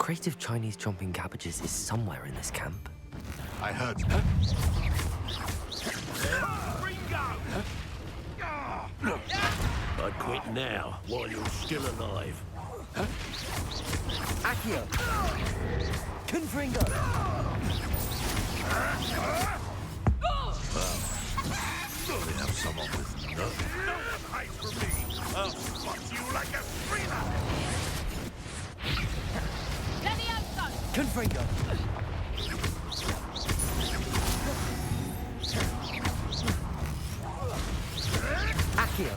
crate of Chinese chomping cabbages is somewhere in this camp. I heard. I'd quit now, while you're still alive. Accio! Confringo! We have someone with no. No one hides from me! I'll spot you like a screamer! Confringo! Accio!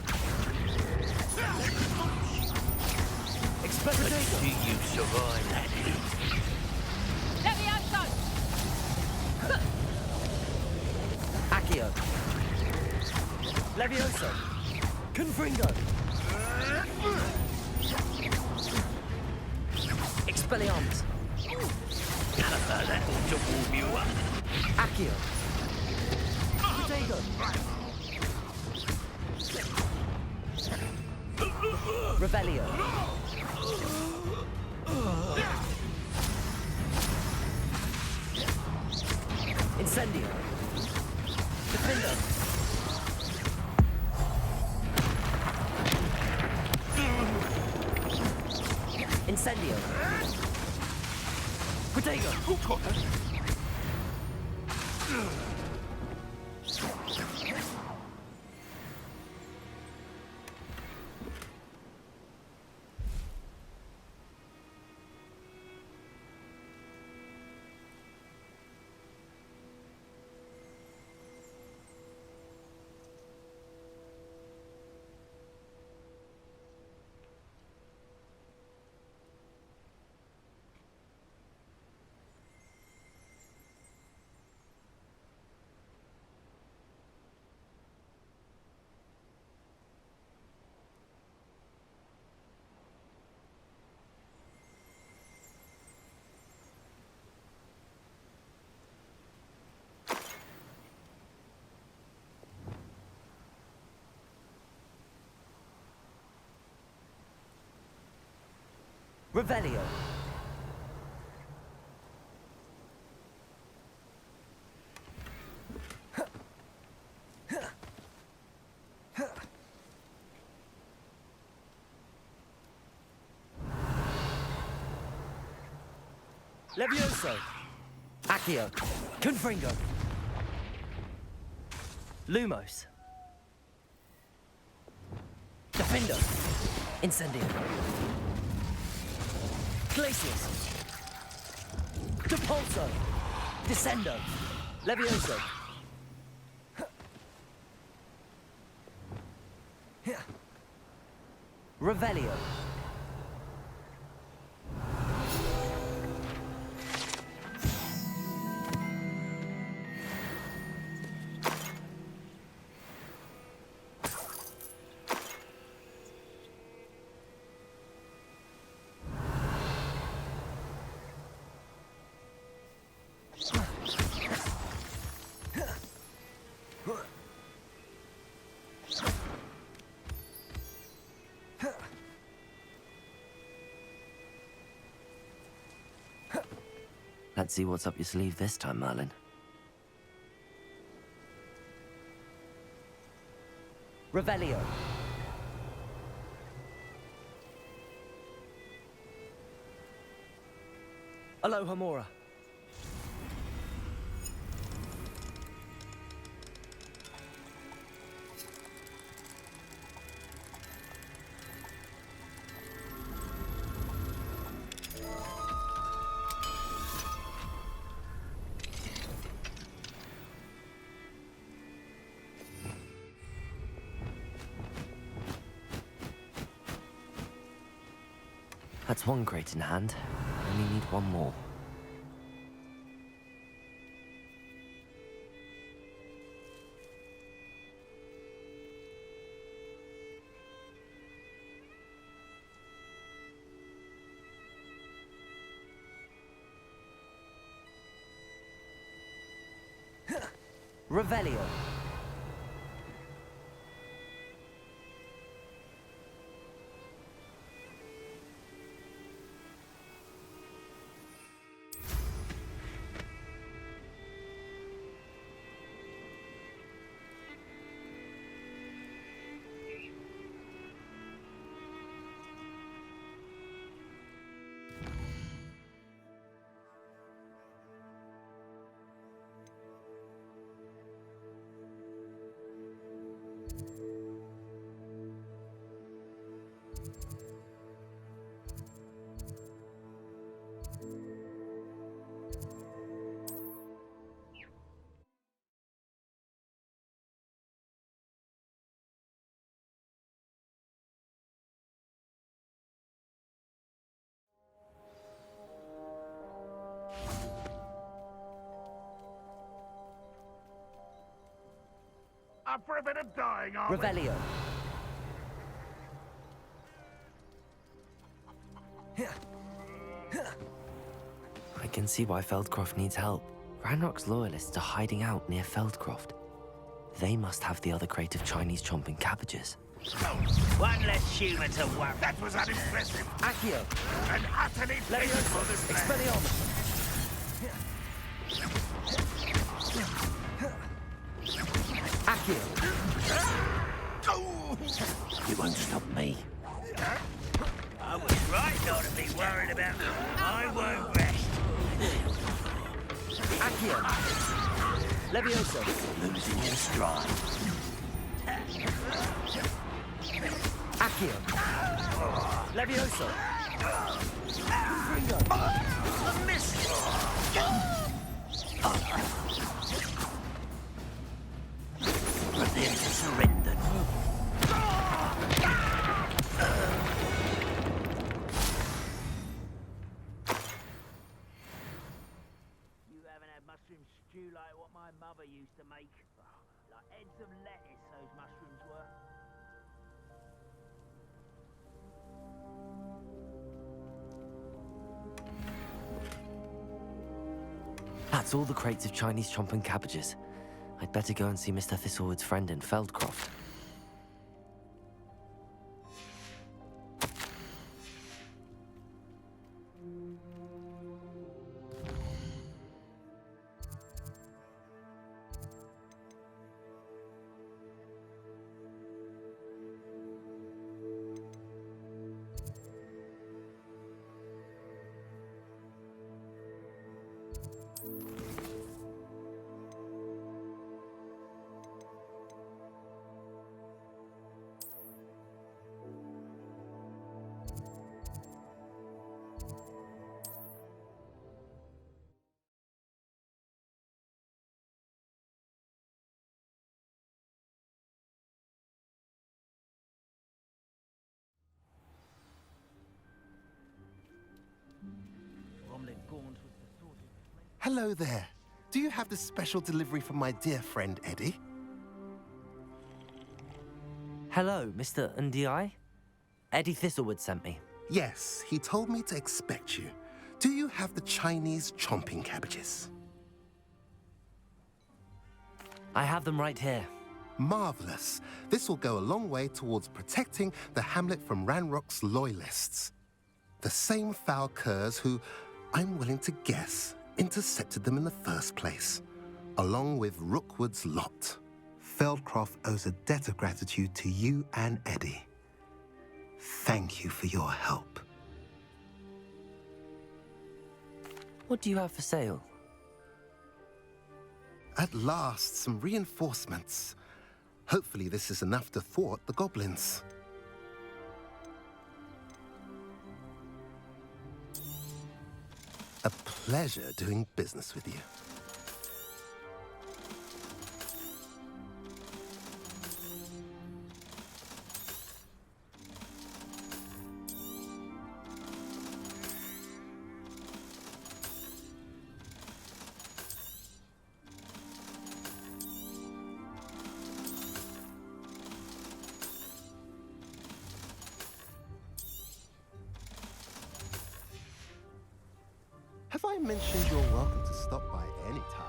Expectator! Do you survive that leap? Accio! Levioso! Confringo! Expelliarmus! That ought to warm you up. Accio! Protego! Revelio! Incendio! Defender! Incendio! Protego! Revelio! Levioso! Accio! Confringo! Lumos! Defender! Incendio! Glacius! Depulso! Descendo! Levioso! Revelio! Let's see what's up your sleeve this time, Merlin. Revelio. Aloha Mora. That's one crate in hand. Only need one more. Revelio. up for a bit of dying, are we? Revelio. I can see why Feldcroft needs help. Ranrock's loyalists are hiding out near Feldcroft. They must have the other crate of Chinese chomping cabbages. One less humour to worry. That was unimpressive. Accio! And utterly Levioso! painful display. Expelliarmus! Accio! You won't stop me. I was right not to be worried about. I won't rest. Accio! Levioso! Losing your stride. Accio! Levioso! Ringo! Miss. Prepare to surrender. You haven't had mushroom stew like what my mother used to make. Like heads of lettuce, those mushrooms were. That's all the crates of Chinese chomping cabbages. I'd better go and see Mr. Thistlewood's friend in Feldcroft. Hello there. Do you have the special delivery from my dear friend Eddie? Hello, Mr. Ndi? Eddie Thistlewood sent me. Yes, he told me to expect you. Do you have the Chinese chomping cabbages? I have them right here. Marvelous. This will go a long way towards protecting the hamlet from Ranrock's loyalists. The same foul curs who, I'm willing to guess, intercepted them in the first place, along with Rookwood's lot. Feldcroft owes a debt of gratitude to you and Eddie. Thank you for your help. What do you have for sale? At last, some reinforcements. Hopefully this is enough to thwart the goblins. A pleasure doing business with you. Have I mentioned you're welcome to stop by anytime?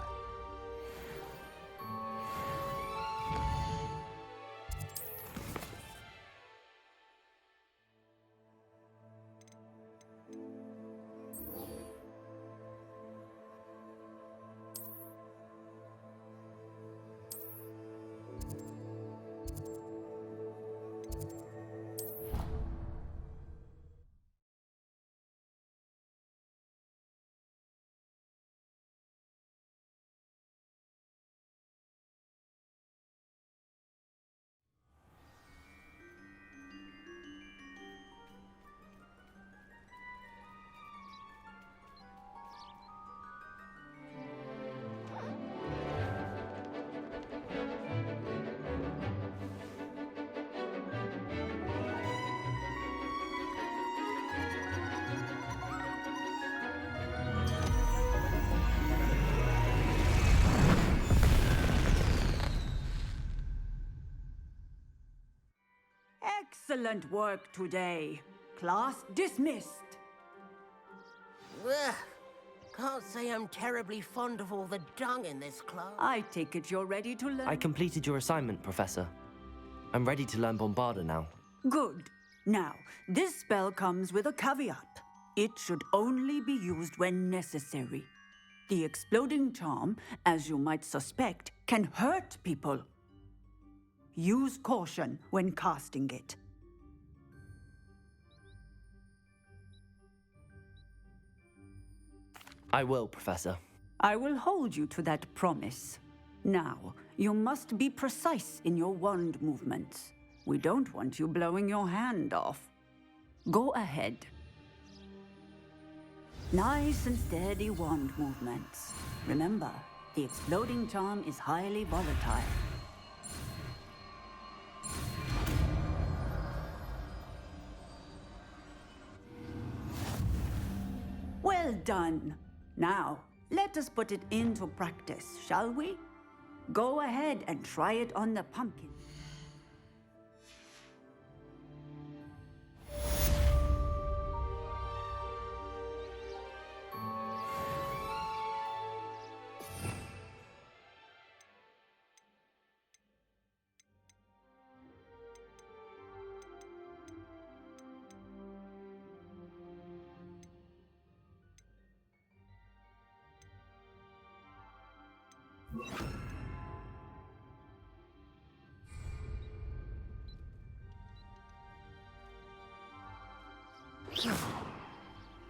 Excellent work today. Class dismissed. Ugh. Can't say I'm terribly fond of all the dung in this class. I take it you're ready to learn. I completed your assignment, Professor. I'm ready to learn Bombarda now. Good. Now, this spell comes with a caveat. It should only be used when necessary. The exploding charm, as you might suspect, can hurt people. Use caution when casting it. I will, Professor. I will hold you to that promise. Now, you must be precise in your wand movements. We don't want you blowing your hand off. Go ahead. Nice and steady wand movements. Remember, the exploding charm is highly volatile. Well done. Now, let us put it into practice, shall we? Go ahead and try it on the pumpkin.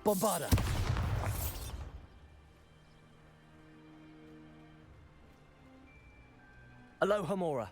Bombarda! Aloha Mora.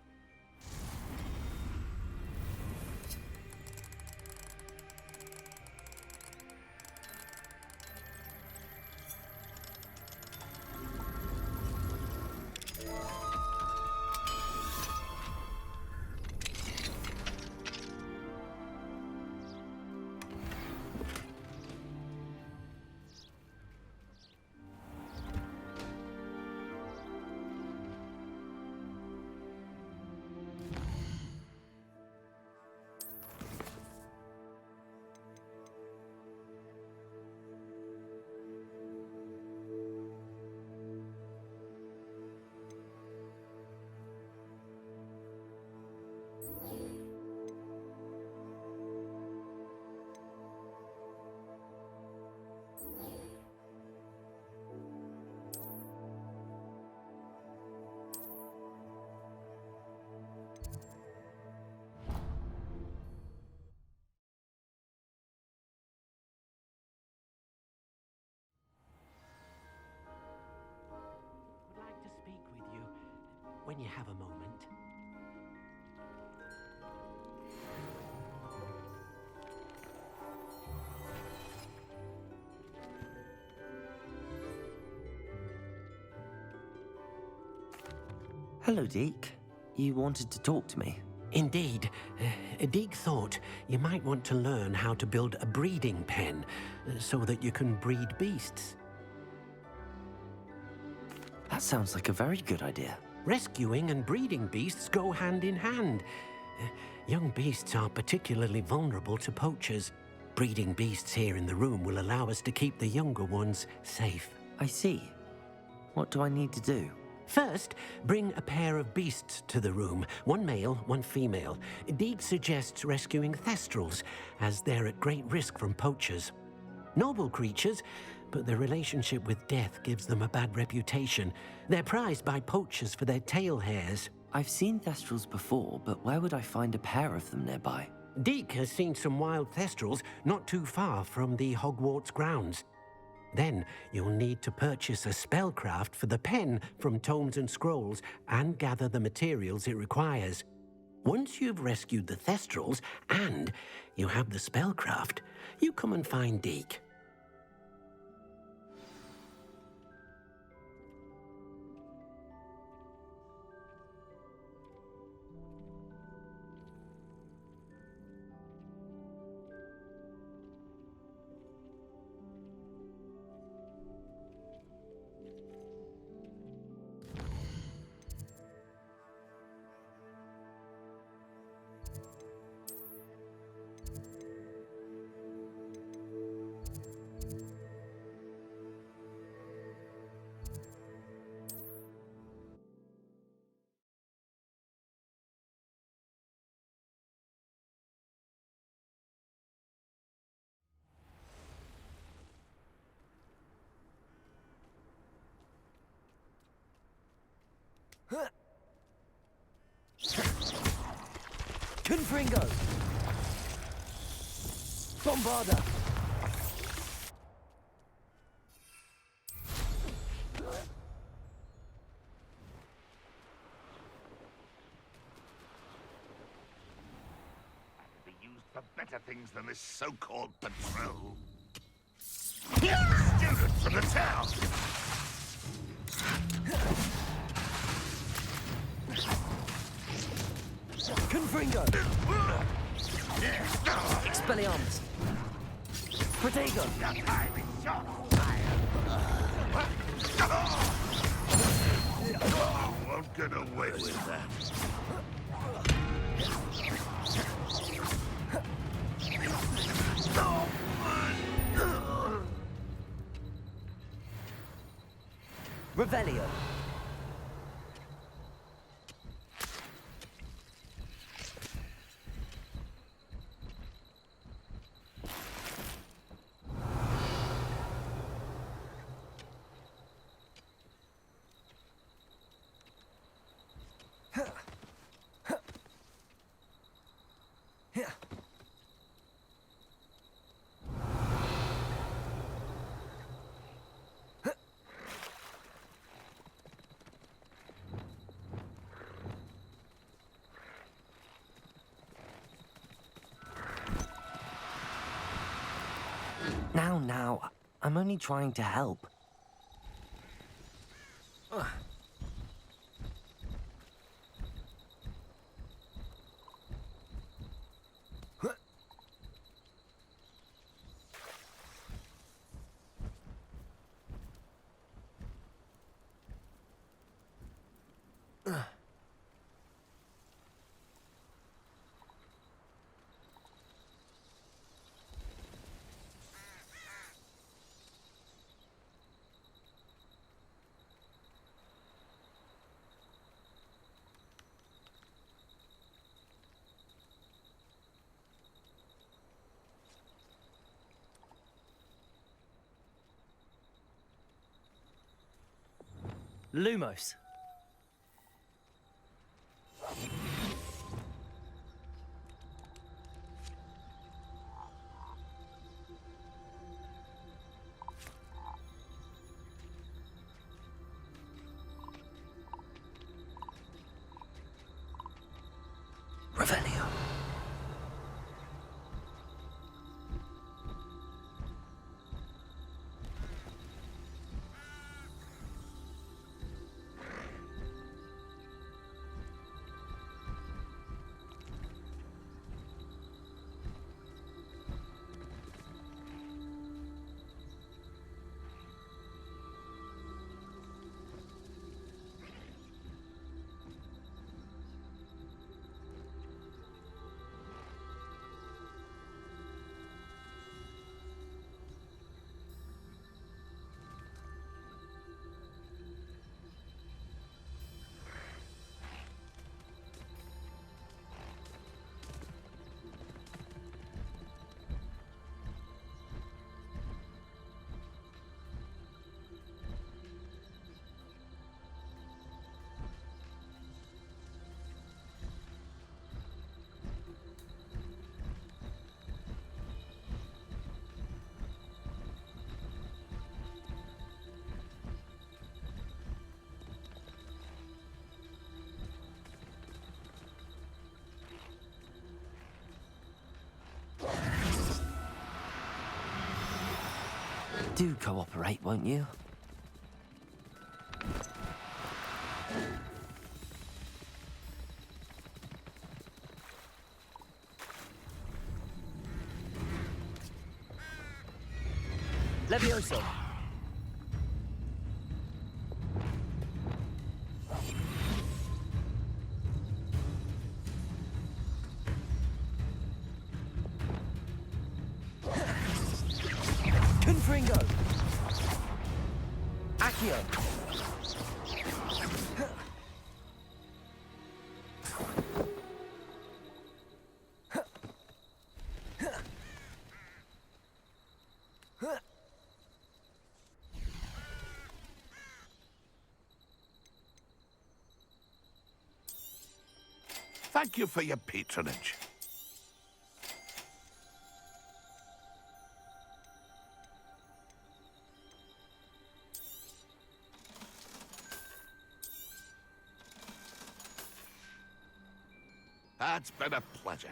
Would like to speak with you when you have a moment. Hello, Deke. You wanted to talk to me? Indeed. Deke thought you might want to learn how to build a breeding pen so that you can breed beasts. That sounds like a very good idea. Rescuing and breeding beasts go hand in hand. Young beasts are particularly vulnerable to poachers. Breeding beasts here in the room will allow us to keep the younger ones safe. I see. What do I need to do? First, bring a pair of beasts to the room. One male, one female. Deke suggests rescuing thestrals, as they're at great risk from poachers. Noble creatures, but their relationship with death gives them a bad reputation. They're prized by poachers for their tail hairs. I've seen thestrals before, but where would I find a pair of them nearby? Deke has seen some wild thestrals not too far from the Hogwarts grounds. Then you'll need to purchase a spellcraft for the pen from Tomes and Scrolls and gather the materials it requires. Once you've rescued the thestrals and you have the spellcraft, you come and find Deke. Confringo! Bombarda! Be used for better things than this so-called patrol. Students from the town! Confringo! Expelliarmus! Protego! Won't get away with that. Revelio! Now, I'm only trying to help. Lumos. Revelio. Do cooperate, won't you? Levioso. Confringo. Accio. Thank you for your patronage. It's been a pleasure.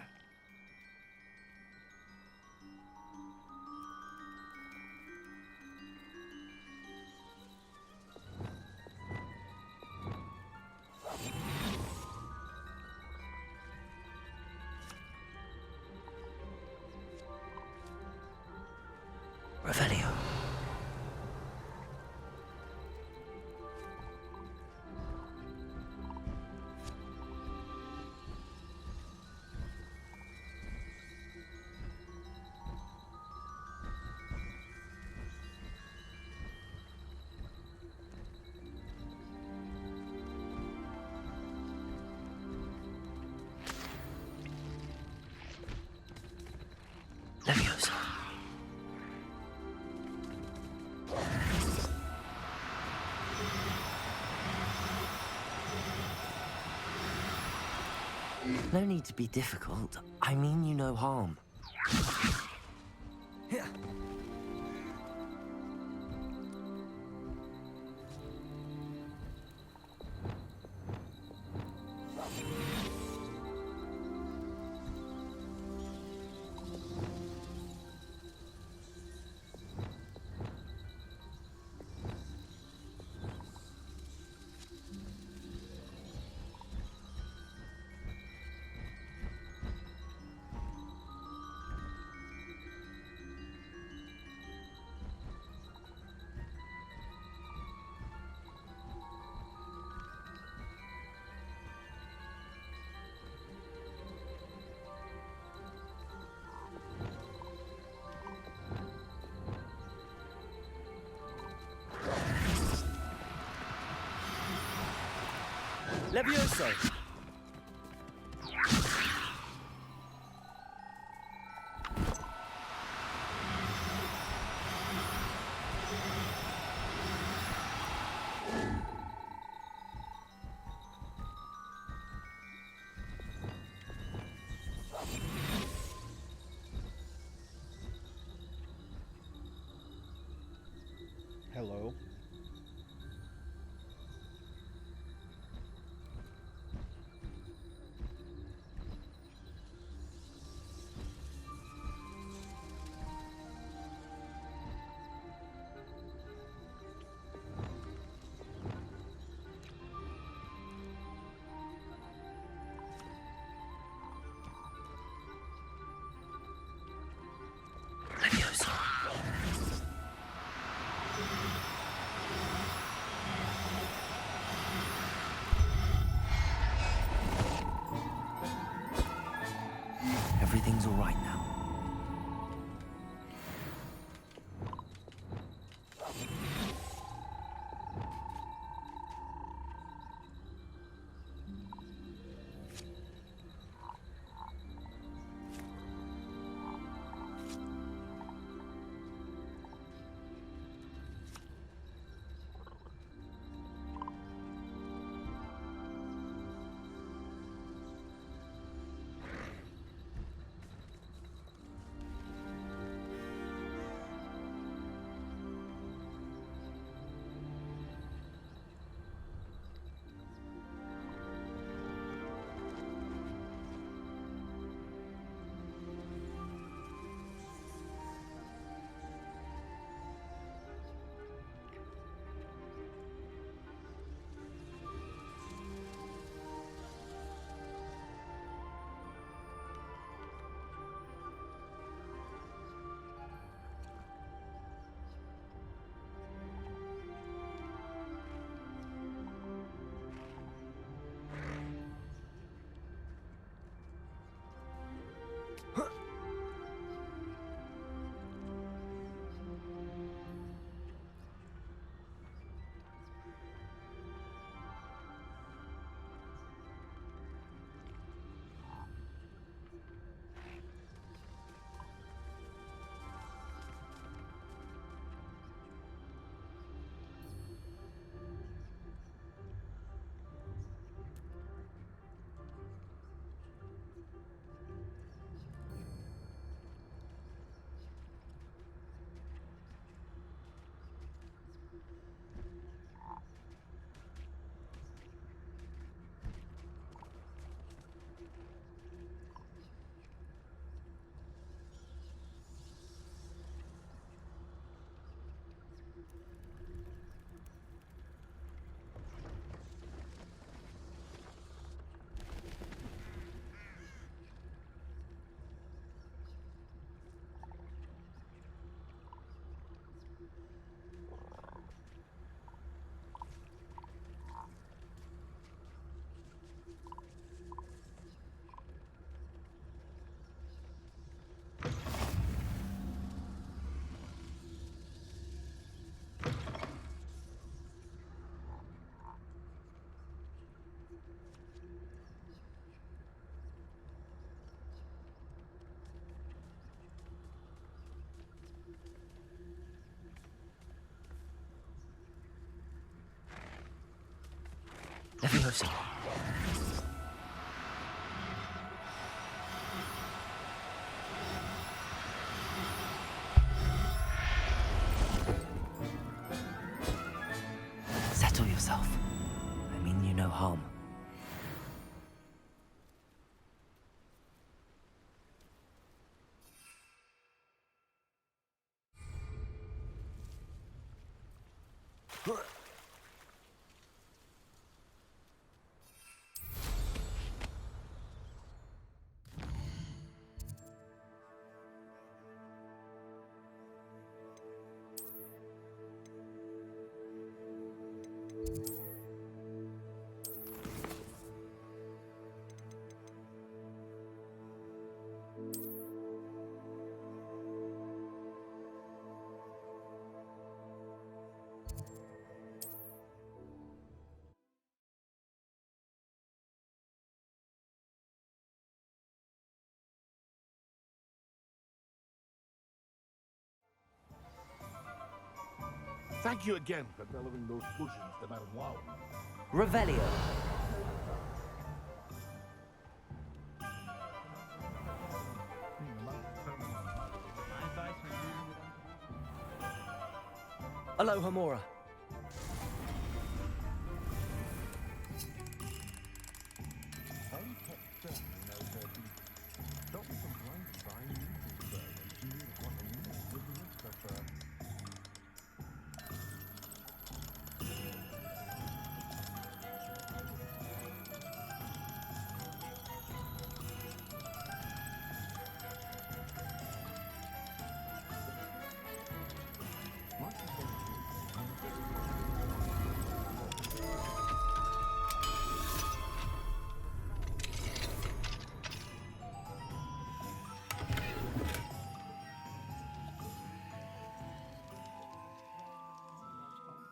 Revelio. Leviosa. No need to be difficult. I mean you no harm. Levioso! Hello. Leviosa. Everything's all right now. Leviosa. Settle yourself. I mean you no harm. Thank you again for delivering those potions to Madame Wow. Revelio. Alohomora.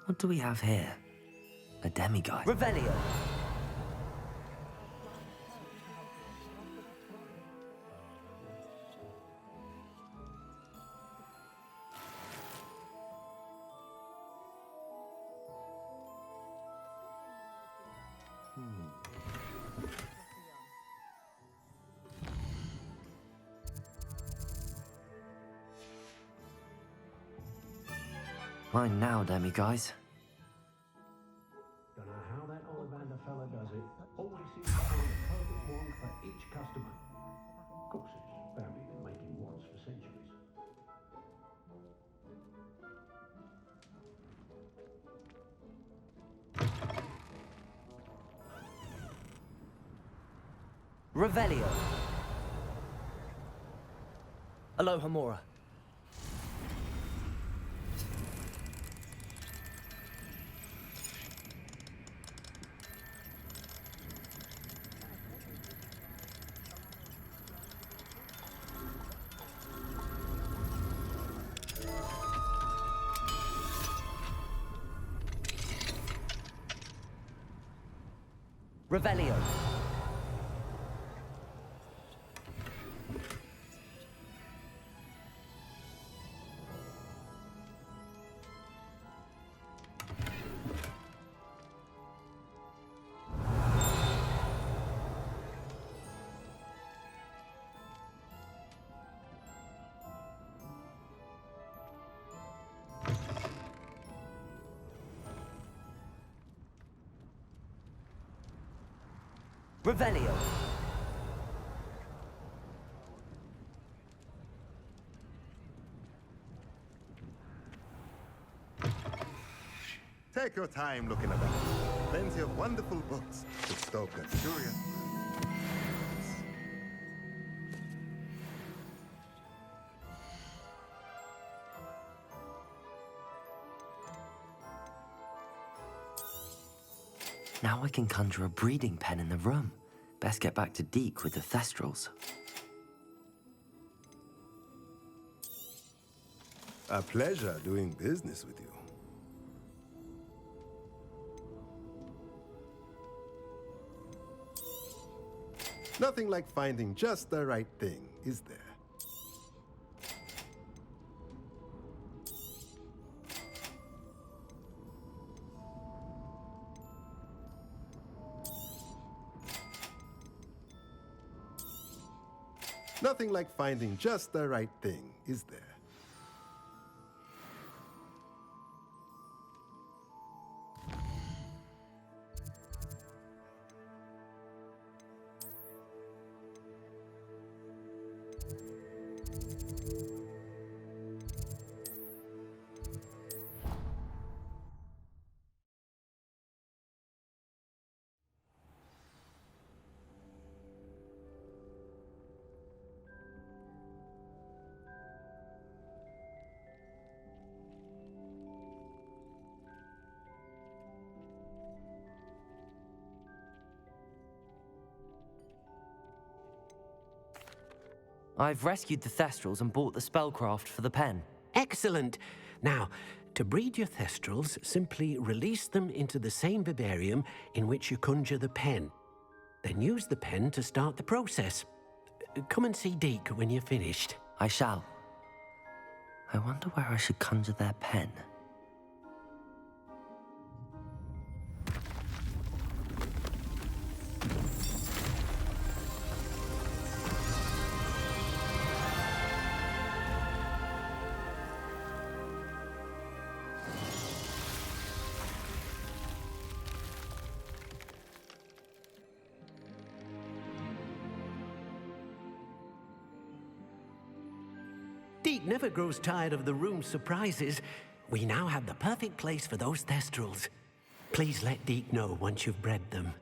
What do we have here? A demiguise. Revelio. Mine now, demiguise. Don't know how that Ollivander fella does it. Always seems to find a perfect one for each customer. Of course, his family have been making wands for centuries. Revelio. Alohomora. Revelio. Revelio. Take your time looking about. Plenty of wonderful books to stoke a curious mind. Now I can conjure a breeding pen in the room. Best get back to Deke with the Thestrals. A pleasure doing business with you. Nothing like finding just the right thing, is there? Nothing like finding just the right thing, is there? I've rescued the Thestrals and bought the spellcraft for the pen. Excellent. Now, to breed your Thestrals, simply release them into the same vivarium in which you conjure the pen. Then use the pen to start the process. Come and see Deke when you're finished. I shall. I wonder where I should conjure their pen. Deke never grows tired of the room's surprises. We now have the perfect place for those Thestrals. Please let Deke know once you've bred them.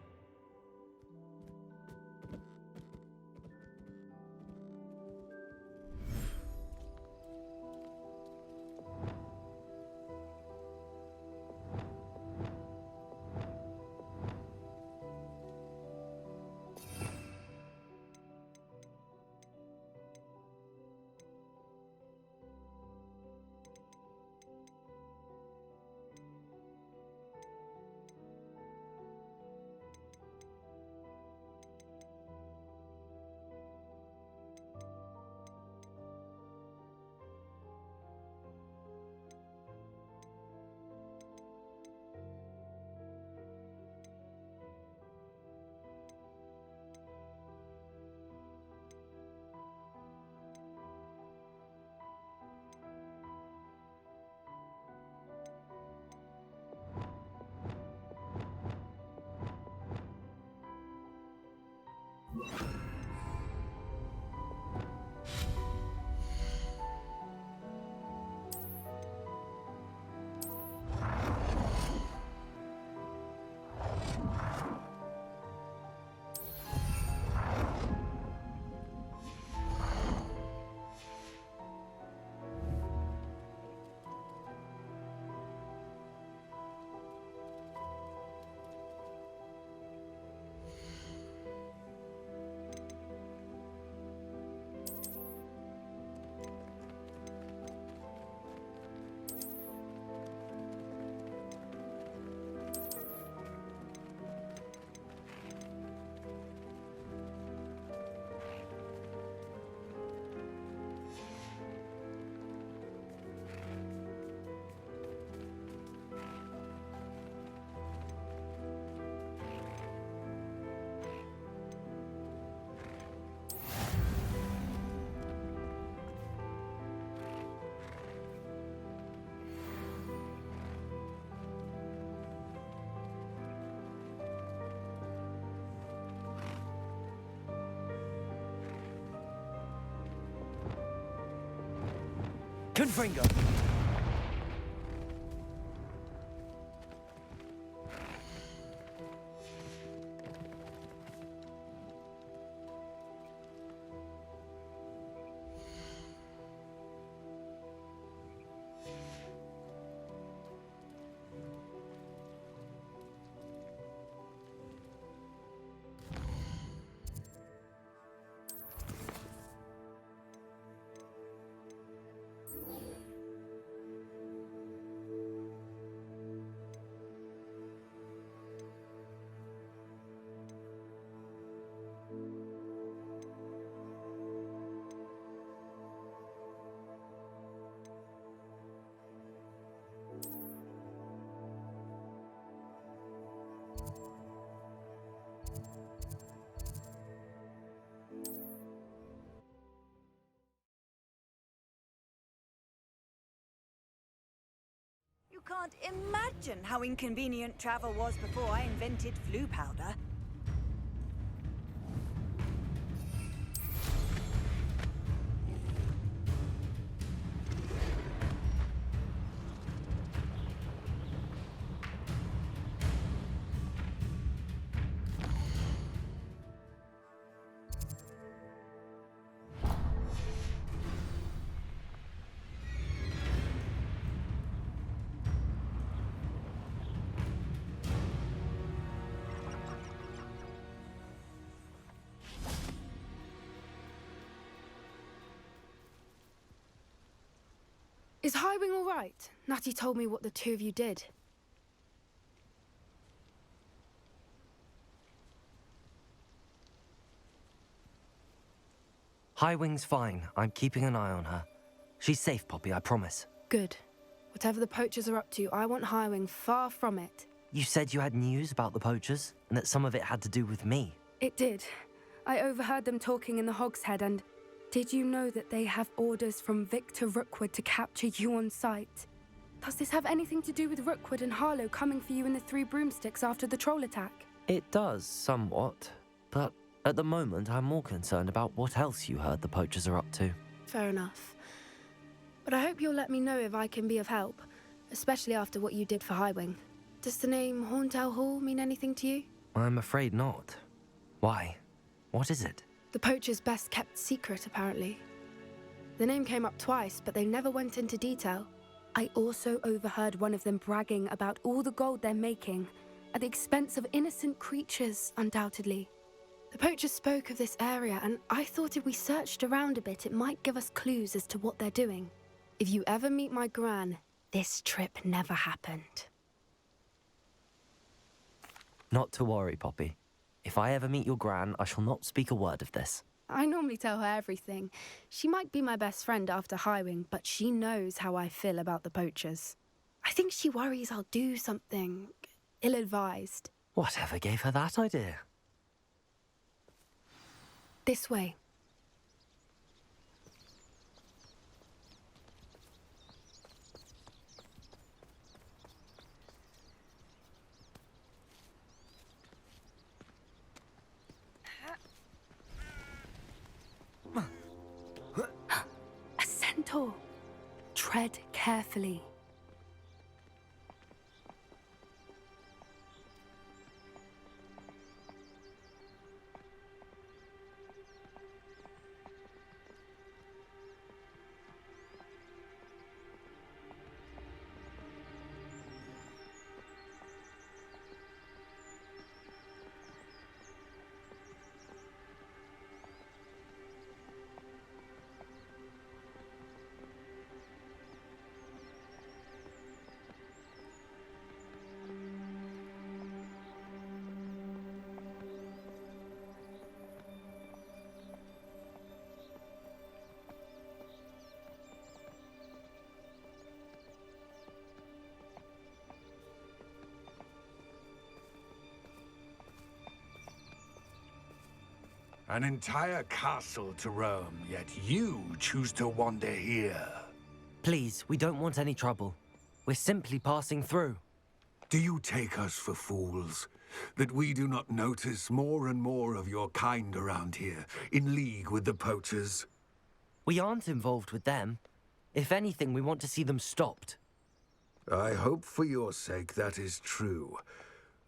Confringo! can't imagine how inconvenient travel was before I invented flu powder. Is Highwing all right? Natty told me what the two of you did. Highwing's fine. I'm keeping an eye on her. She's safe, Poppy, I promise. Good. Whatever the poachers are up to, I want Highwing far from it. You said you had news about the poachers, and that some of it had to do with me. It did. I overheard them talking in the Hogshead, and did you know that they have orders from Victor Rookwood to capture you on sight? Does this have anything to do with Rookwood and Harlow coming for you in the Three Broomsticks after the troll attack? It does, somewhat. But at the moment, I'm more concerned about what else you heard the poachers are up to. Fair enough. But I hope you'll let me know if I can be of help, especially after what you did for Highwing. Does the name Horntail Hall mean anything to you? I'm afraid not. Why? What is it? The poacher's best kept secret, apparently. The name came up twice, but they never went into detail. I also overheard one of them bragging about all the gold they're making, at the expense of innocent creatures, undoubtedly. The poachers spoke of this area, and I thought if we searched around a bit, it might give us clues as to what they're doing. If you ever meet my gran, this trip never happened. Not to worry, Poppy. If I ever meet your gran, I shall not speak a word of this. I normally tell her everything. She might be my best friend after Highwing, but she knows how I feel about the poachers. I think she worries I'll do something ill-advised. Whatever gave her that idea? This way. A centaur. Tread carefully. An entire castle to roam, yet you choose to wander here. Please, we don't want any trouble. We're simply passing through. Do you take us for fools? That we do not notice more and more of your kind around here, in league with the poachers? We aren't involved with them. If anything, we want to see them stopped. I hope for your sake that is true.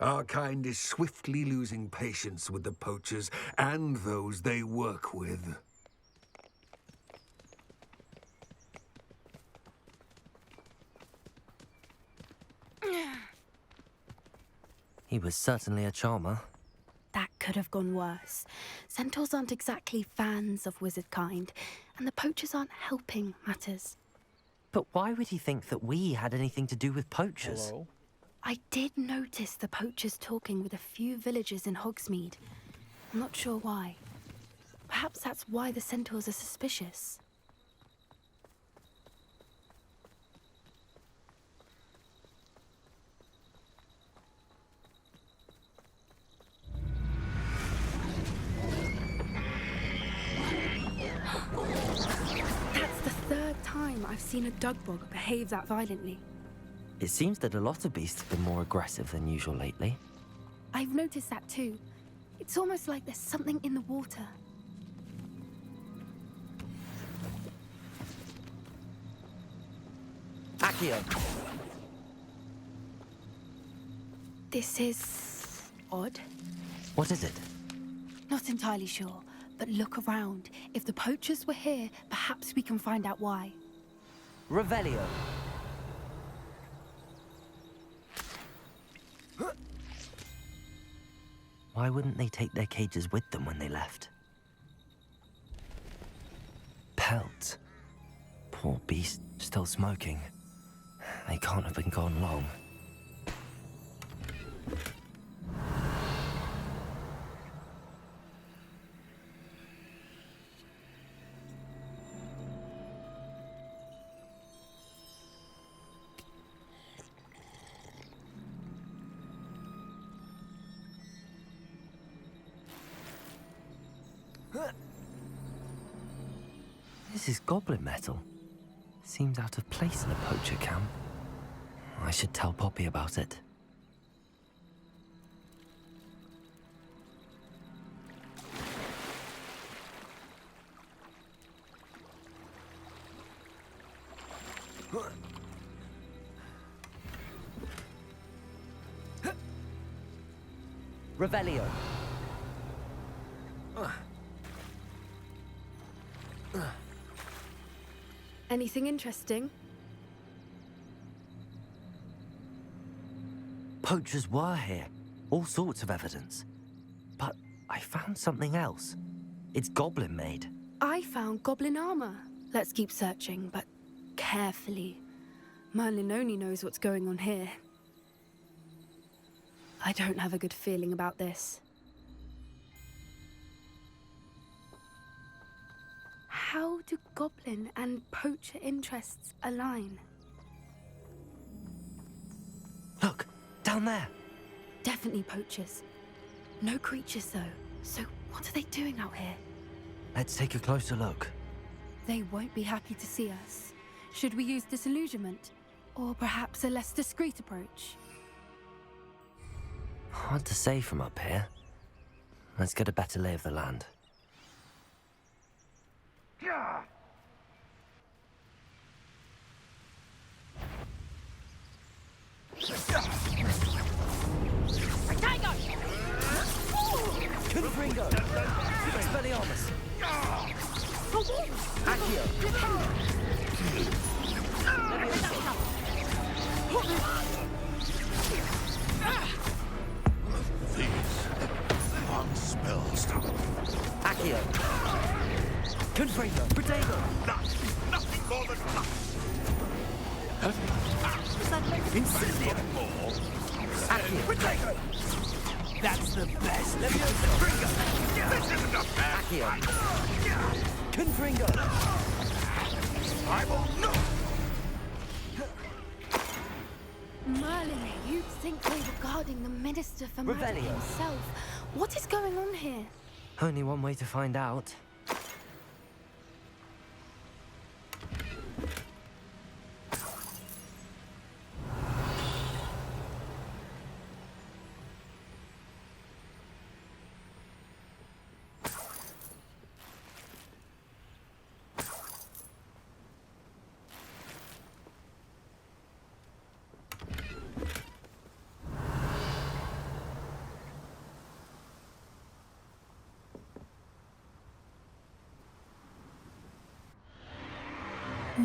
Our kind is swiftly losing patience with the poachers and those they work with. He was certainly a charmer. That could have gone worse. Centaurs aren't exactly fans of wizard kind, and the poachers aren't helping matters. But why would he think that we had anything to do with poachers? Hello? I did notice the poachers talking with a few villagers in Hogsmeade. I'm not sure why. Perhaps that's why the centaurs are suspicious. That's the third time I've seen a dugbog behave that violently. It seems that a lot of beasts have been more aggressive than usual lately. I've noticed that too. It's almost like there's something in the water. Accio! This is odd. What is it? Not entirely sure, but look around. If the poachers were here, perhaps we can find out why. Revelio. Why wouldn't they take their cages with them when they left? Pelts. Poor beast, still smoking. They can't have been gone long. This is goblin metal. Seems out of place in a poacher camp. I should tell Poppy about it. Revelio. Anything interesting? Poachers were here. All sorts of evidence. But I found something else. It's goblin made. I found goblin armor. Let's keep searching, but carefully. Merlin only knows what's going on here. I don't have a good feeling about this. How do goblin and poacher interests align? Look, down there. Definitely poachers. No creatures, though. So what are they doing out here? Let's take a closer look. They won't be happy to see us. Should we use disillusionment? Or perhaps a less discreet approach? Hard to say from up here. Let's get a better lay of the land. Confringo! Expelliarmus! Accio! These long spells. Accio! Confringo! Protego! Nothing more than Incendio! Accio! Protego! That's the best! Confringo! This isn't a bad Accio! Confringo! I will not. Merlin, you'd think they were guarding the Minister for Magic Revelio. himself. What is going on here? Only one way to find out.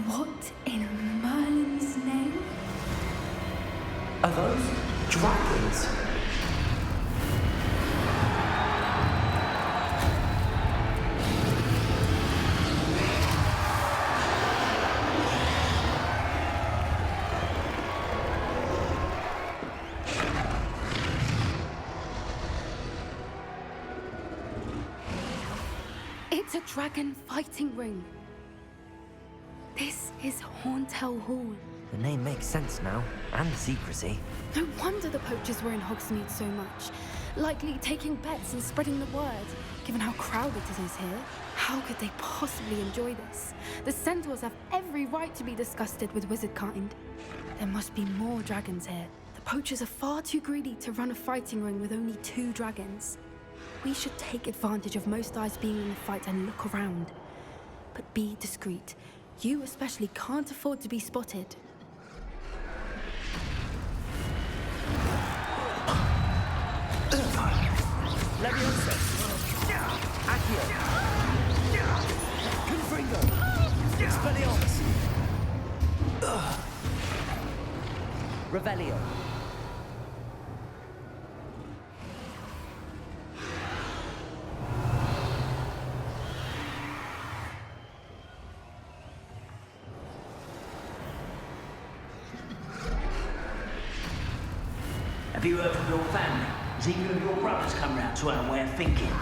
What in Merlin's name? Are those dragons? It's a dragon fighting ring. This is Horntail Hall. The name makes sense now, and the secrecy. No wonder the poachers were in Hogsmeade so much. likely taking bets and spreading the word. Given how crowded it is here, how could they possibly enjoy this? The centaurs have every right to be disgusted with wizard kind. There must be more dragons here. The poachers are far too greedy to run a fighting ring with only 2 dragons. We should take advantage of most eyes being in the fight and look around. But be discreet. You especially can't afford to be spotted. Leviosa! Accio! Confringo! Expelliarmus! Revelio! Have you heard from your family? Has either of your brothers come round to our way of thinking?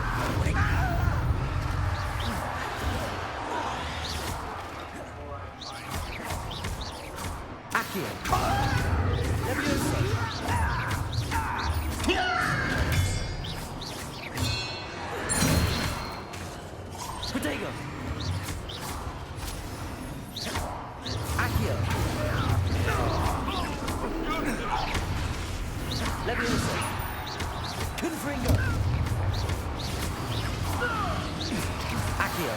Accio! Leviosa! Protego! Accio! Leviosa! Confringo! Accio!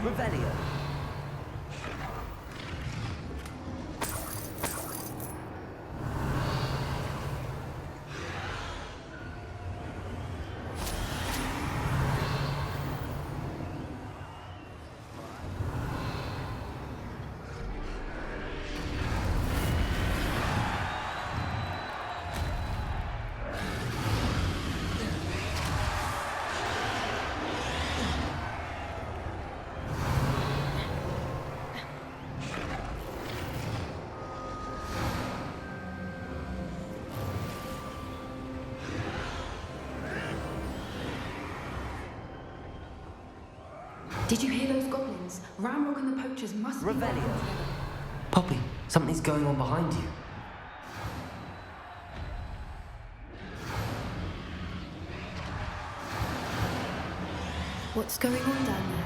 Revelio! Did you hear those goblins? Ranrock and the poachers must be Revelio. working together. Poppy, something's going on behind you. What's going on down there?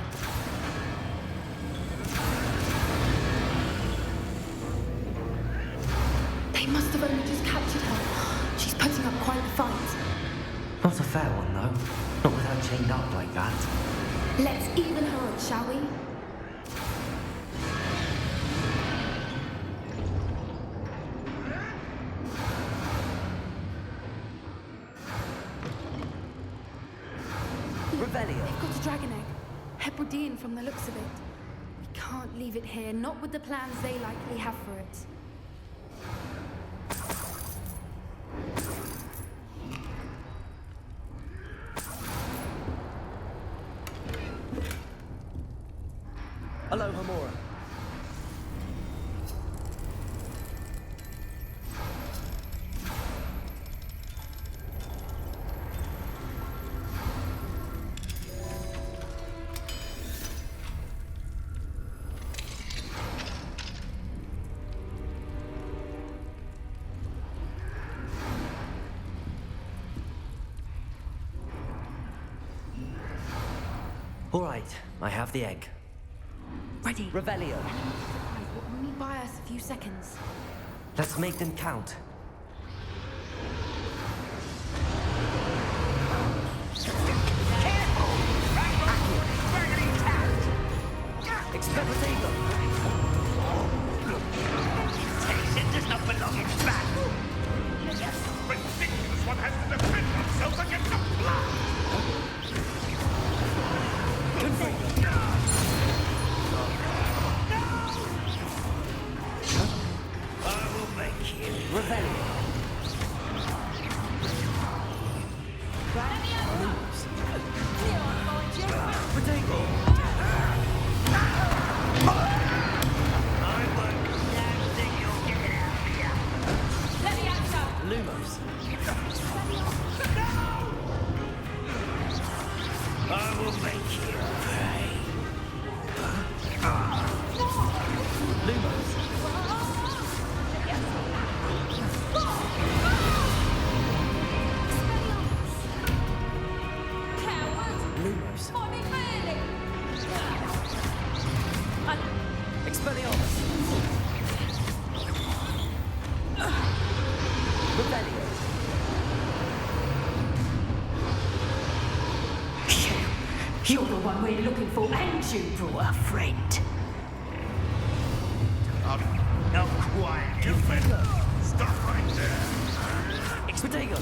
They must have only just captured her. She's putting up quite the fight. Not a fair one, though. Not with her chained up like that. Let's even her up, shall we? Revelio! They've got a dragon egg. Hebridean from the looks of it. We can't leave it here, not with the plans they likely have for it. Aloha Mora! All right, I have the egg. Ready. Revelio! It will only buy us a few seconds. Let's make them count. Expelliarmus! It does not belong in battle. Ridiculous! One has to defend oneself against the blood! I will make you. Revelio! Protego! I won't now think you'll get it out of here. Lumos! I will make you pray. Lumos! You're the one we're looking for, and you brought a friend. Now quiet, you better. Stop right there. Expedego!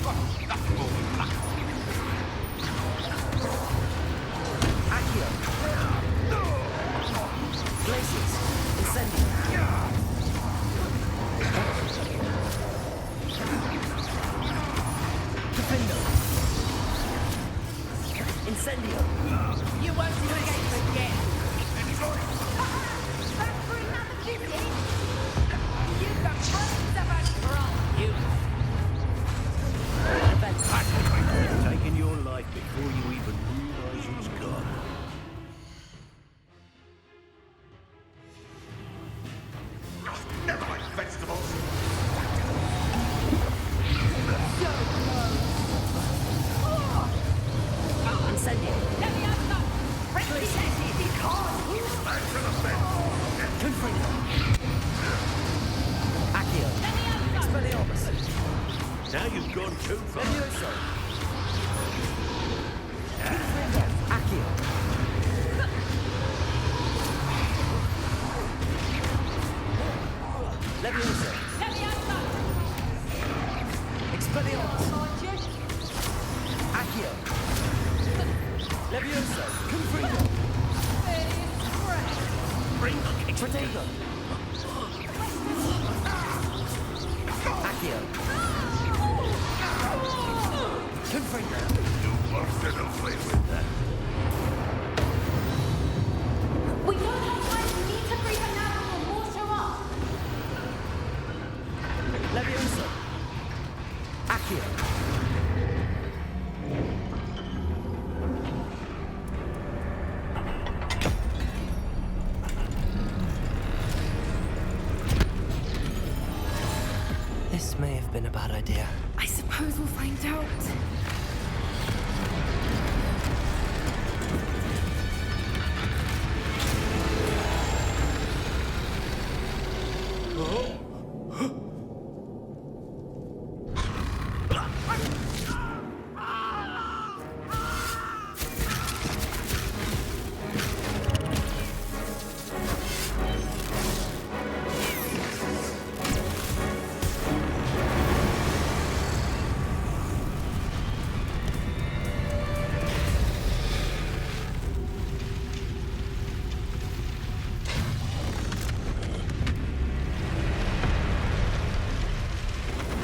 Accio! Glaciers! Incendio! Defendo! Incendio! You won't escape again. Back for another visit? You've got friends of us from you. Taking your life before you even realize it's gone. Never mind vegetables. Incendio! Let me have some. Back to the bed. Confringo! Accio! Expelliarmus! Now you've gone too far. Levioso! Confringo! Accio! Levioso! Let me have some. Expelliarmus! Accio! Levioso! Confringo! Expedego! Accio! Confringo! You busted away with that. We don't have time. We need to bring her now and water up. Levioso! Accio! This may have been a bad idea. I suppose we'll find out.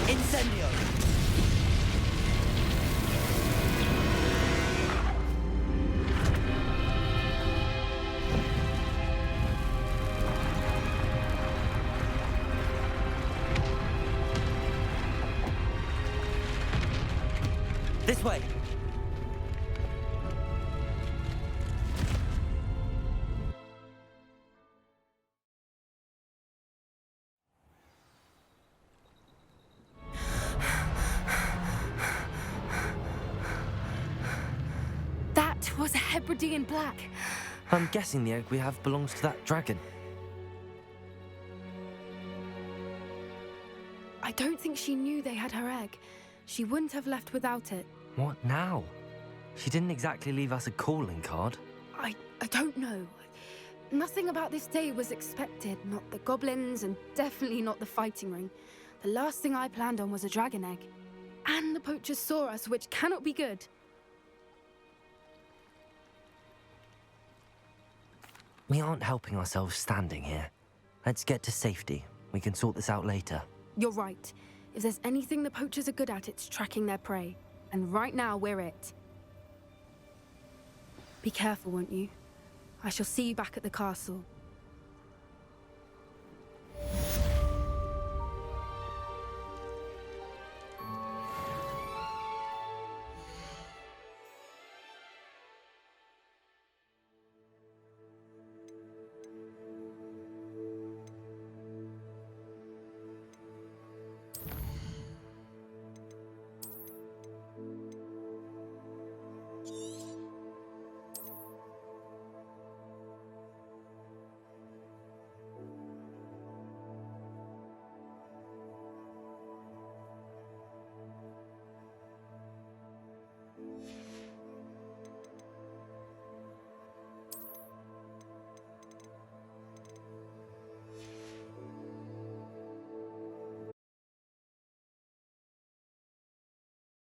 Incendio! This way! That was a Hebridean black. I'm guessing the egg we have belongs to that dragon. I don't think she knew they had her egg. She wouldn't have left without it. What now? She didn't exactly leave us a calling card. I don't know. Nothing about this day was expected. Not the goblins, and definitely not the fighting ring. The last thing I planned on was a dragon egg. And the poachers saw us, which cannot be good. We aren't helping ourselves standing here. Let's get to safety. We can sort this out later. You're right. If there's anything the poachers are good at, it's tracking their prey. And right now, we're it. Be careful, won't you? I shall see you back at the castle.